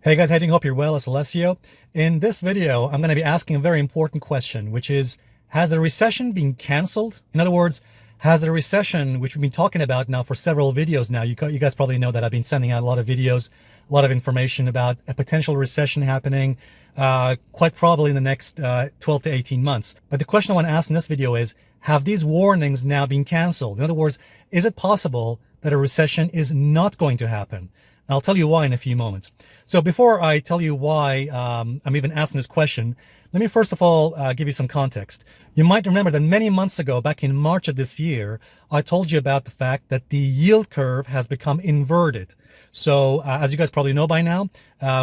Hey guys, how do you hope you're well? It's Alessio. In this video, I'm going to be asking a very important question, which is, has the recession been canceled? In other words, has the recession, which we've been talking about now for several videos now, you guys probably know that I've been sending out a lot of videos, a lot of information about a potential recession happening, quite probably in the next 12 to 18 months. But the question I want to ask in this video is, have these warnings now been canceled? In other words, is it possible that a recession is not going to happen? I'll tell you why in a few moments. So before I tell you why I'm even asking this question, let me first of all give you some context. You might remember that many months ago, back in March of this year, I told you about the fact that the yield curve has become inverted. So as you guys probably know by now,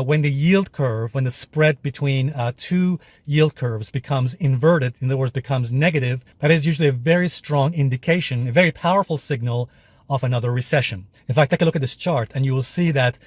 when the yield curve, when the spread between two yield curves becomes inverted, in other words, becomes negative, that is usually a very strong indication, a very powerful signal of another recession. In fact, take a look at this chart and you will see that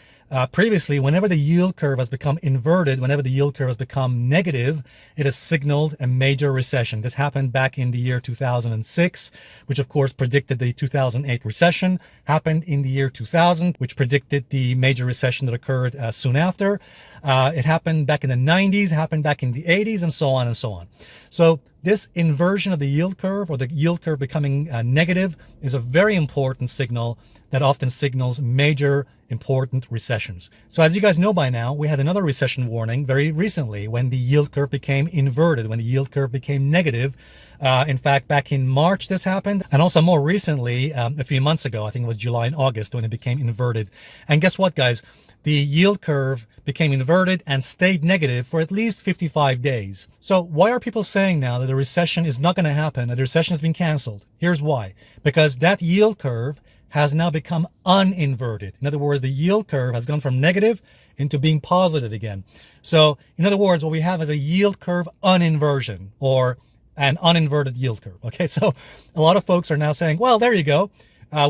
previously, whenever the yield curve has become inverted, whenever the yield curve has become negative, it has signaled a major recession. This happened back in the year 2006, which of course predicted the 2008 recession, happened in the year 2000, which predicted the major recession that occurred soon after. It happened back in the 90s, happened back in the 80s, and so on and so on. So this inversion of the yield curve, or the yield curve becoming negative, is a very important signal that often signals major important recessions. So as you guys know by now, we had another recession warning very recently when the yield curve became inverted, when the yield curve became negative. In fact, back in March this happened, and also more recently, a few months ago, I think it was July and August, when it became inverted. And guess what, guys? The yield curve became inverted and stayed negative for at least 55 days. So why are people saying now that a recession is not going to happen, that the recession has been canceled? Here's why. Because that yield curve has now become un-inverted. In other words, the yield curve has gone from negative into being positive again. So in other words, what we have is a yield curve un-inversion, or an uninverted yield curve. Okay, so a lot of folks are now saying, well, there you go.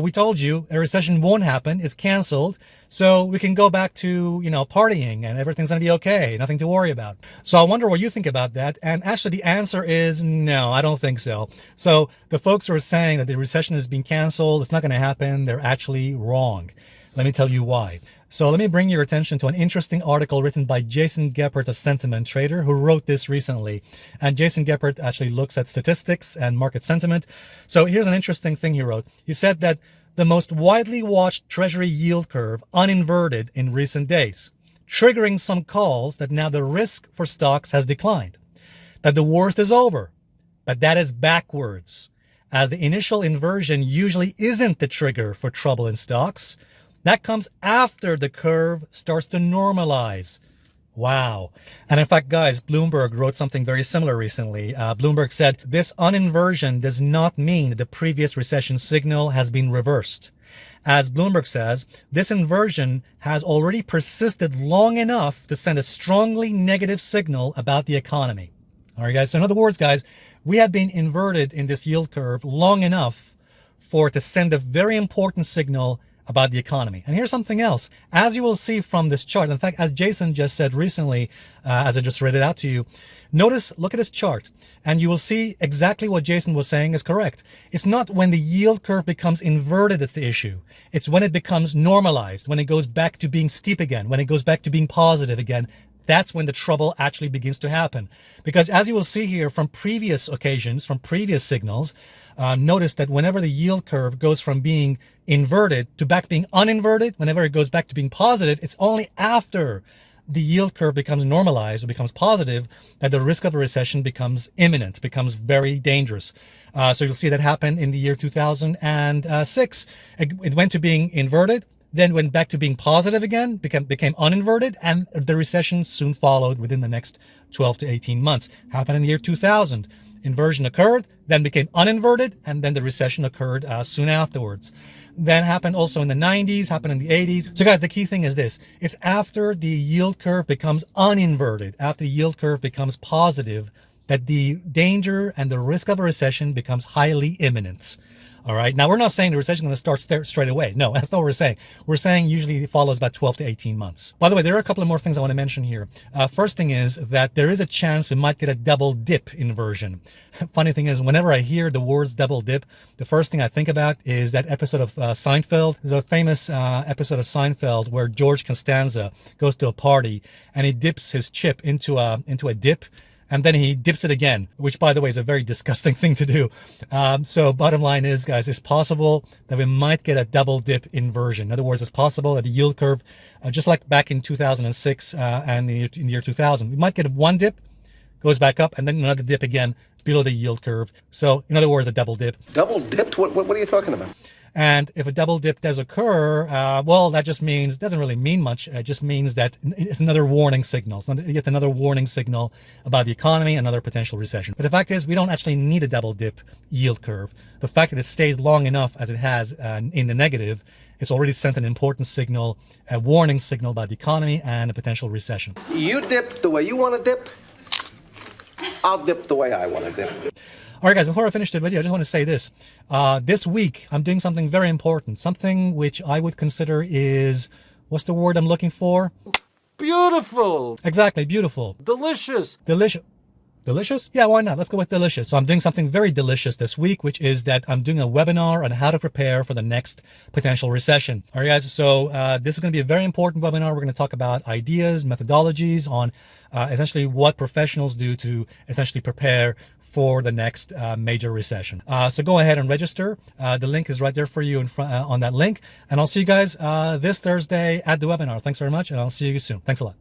We told you a recession won't happen. It's canceled. So we can go back to, partying and everything's going to be okay. Nothing to worry about. So I wonder what you think about that. And actually the answer is no, I don't think so. So the folks who are saying that the recession has been canceled, it's not going to happen, they're actually wrong. Let me tell you why. So let me bring your attention to an interesting article written by Jason Geppert of Sentiment Trader, who wrote this recently. And Jason Geppert actually looks at statistics and market sentiment. So here's an interesting thing he wrote. He said that the most widely watched Treasury yield curve uninverted in recent days, triggering some calls that now the risk for stocks has declined, that the worst is over, but that is backwards, as the initial inversion usually isn't the trigger for trouble in stocks. That comes after the curve starts to normalize. Wow. And in fact, guys, Bloomberg wrote something very similar recently. Bloomberg said, this uninversion does not mean that the previous recession signal has been reversed. As Bloomberg says, this inversion has already persisted long enough to send a strongly negative signal about the economy. All right, guys. So in other words, guys, we have been inverted in this yield curve long enough for it to send a very important signal about the economy. And here's something else. As you will see from this chart, in fact, as Jason just said recently, as I just read it out to you, look at this chart, and you will see exactly what Jason was saying is correct. It's not when the yield curve becomes inverted that's the issue. It's when it becomes normalized, when it goes back to being steep again, when it goes back to being positive again. That's when the trouble actually begins to happen. Because as you will see here from previous occasions, from previous signals, notice that whenever the yield curve goes from being inverted to back being uninverted, whenever it goes back to being positive, it's only after the yield curve becomes normalized or becomes positive that the risk of a recession becomes imminent, becomes very dangerous. So you'll see that happen in the year 2006. It went to being inverted, then went back to being positive again, became uninverted, and the recession soon followed within the next 12 to 18 months. Happened in the year 2000. Inversion occurred, then became uninverted, and then the recession occurred soon afterwards. Then happened also in the 90s, happened in the 80s. So guys, the key thing is this. It's after the yield curve becomes uninverted, after the yield curve becomes positive, that the danger and the risk of a recession becomes highly imminent. All right. Now, we're not saying the recession is going to start straight away. No, that's not what we're saying. We're saying usually it follows about 12 to 18 months. By the way, there are a couple of more things I want to mention here. First thing is that there is a chance we might get a double dip inversion. Funny thing is, whenever I hear the words double dip, the first thing I think about is that episode of Seinfeld. There's a famous episode of Seinfeld where George Costanza goes to a party and he dips his chip into a dip. And then he dips it again, which, by the way, is a very disgusting thing to do. So bottom line is, guys, it's possible that we might get a double dip inversion. In other words, it's possible that the yield curve, just like back in 2006 and in the year 2000, we might get one dip, goes back up, and then another dip again below the yield curve. So in other words, a double dip. Double dipped? What are you talking about? And if a double dip does occur, well, that just means, doesn't really mean much. It just means that it's another warning signal. It's yet another warning signal about the economy, another potential recession. But the fact is, we don't actually need a double dip yield curve. The fact that it stayed long enough as it has in the negative, it's already sent an important signal, a warning signal about the economy and a potential recession. You dip the way you want to dip. I'll dip the way I want to dip. All right, guys, before I finish the video, I just want to say this. This week, I'm doing something very important, something which I would consider is, what's the word I'm looking for? Beautiful. Exactly, beautiful. Delicious. Delicious. Delicious? Yeah, why not? Let's go with delicious. So I'm doing something very delicious this week, which is that I'm doing a webinar on how to prepare for the next potential recession. All right, guys. So this is going to be a very important webinar. We're going to talk about ideas, methodologies on essentially what professionals do to essentially prepare for the next major recession. So go ahead and register. The link is right there for you in front, on that link. And I'll see you guys this Thursday at the webinar. Thanks very much, and I'll see you soon. Thanks a lot.